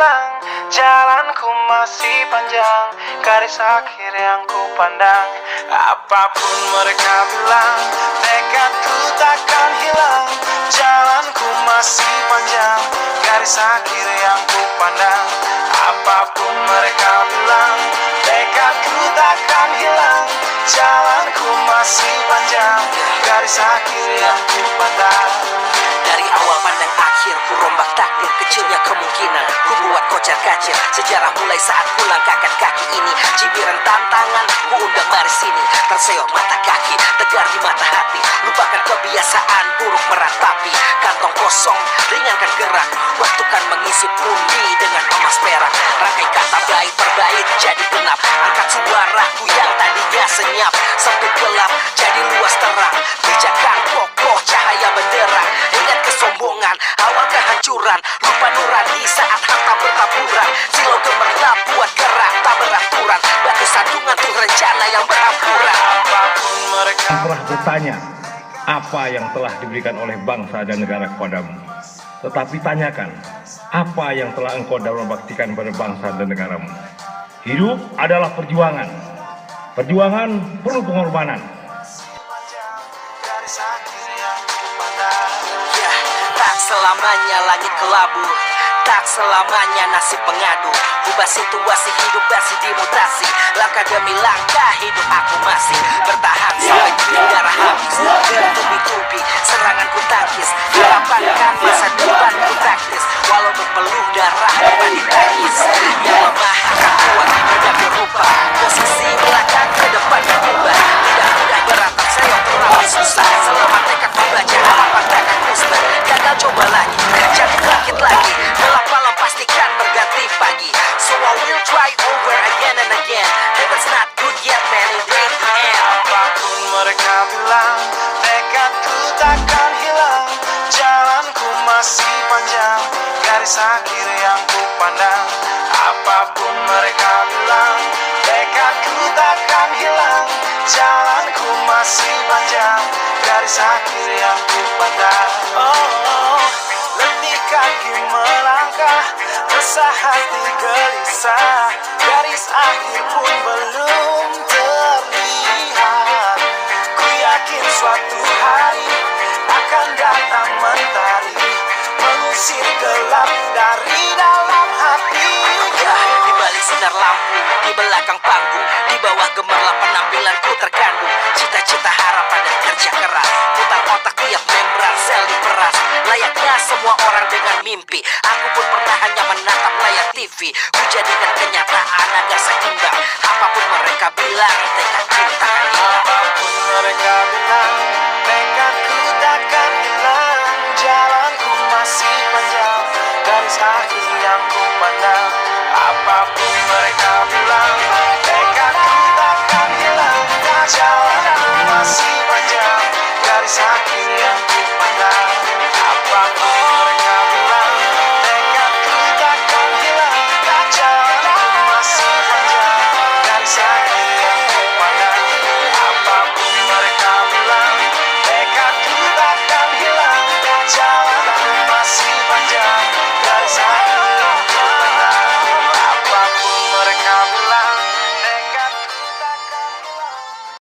hilang, jalanku masih panjang, garis akhir yang ku pandang. Apapun mereka bilang, tekadku takkan hilang, jalanku masih panjang, garis akhir yang ku pandang. Apapun mereka bilang, tekadku takkan hilang, jalanku masih panjang, garis akhir yang ku pandang. Dari awal pandang akhir, ku rombak takdir, kecilnya kemungkinan ku buat kocar kacir. Sejarah mulai saat ku langkahkan kaki ini, cibiran tantangan ku undang mari sini. Terseok mata kaki, tegar di mata hati, lupakan kebiasaan buruk meratapi. Kantong kosong, ringankan gerak, waktu kan mengisi pundi dengan emas perak. Rangkai kata bait per bait jadi genap, angkat suaraku yang tadinya senyap, sempit gelap jadi luas terang. Pijakan kokoh cahaya benderang, ingat kesombongan awal kehancuran, lupa nurani saat harta bertaburan. Silau gemerlap buat gerak tak beraturan, batu sandungan tuh rencana yang berampuran. Apapun mereka telah bertanya apa yang telah diberikan oleh bangsa dan negara kepadamu, tetapi tanyakan apa yang telah engkau baktikan pada bangsa dan negaramu. Hidup adalah perjuangan, perjuangan perlu pengorbanan. Ya, tak selamanya langit kelabu, tak selamanya nasib pengadu. Ubah situasi hidup masih dimutasi, langkah demi langkah hidup aku masih bertahan sampai darah habis. Bertubi-tubi serangan ku tangkis, harapan kan masa depan ku taktis. Walau berpeluh darah bukan ditangis, yang lemah akan kuat berganti rupa. Posisi belakang ke depan berubah, tidak mudah beratap saya teramat susah. Selama tekad membaca harapan takkan musnah. Gagal coba lagi, jadi bangkit lagi, gelap malam pastikan berganti pagi. So I will try over again and again. Heaven's not good yet man, it ain't the end. Apapun mereka bilang, tekadku takkan hilang, jalanku masih panjang, garis akhir yang ku pandang. Apapun mereka bilang, tekadku takkan hilang, jalanku masih panjang, garis akhir yang ku pandang. Oh, letih kaki melangkah, resah hati gelisah, garis akhir pun belum terlihat. Ku yakin suatu hari akan datang mentari, mengusir gelap dari dalam hati. Ya, di balik sinar lampu, di belakang panggung, di bawah gemerlap penampilanku terkandung cita-cita, harapan dan kerja keras. Putar otak tiap membran sel diperas, layaknya semua orang dengan mimpi. Aku pun pernah hanya menatap layar TV, ku jadikan kenyataan agar seimbang. Apapun mereka bilang, tekadku takkan hilang. Apapun mereka bilang, tekadku takkan hilang, jalanku masih panjang, garis akhir yang ku pandang.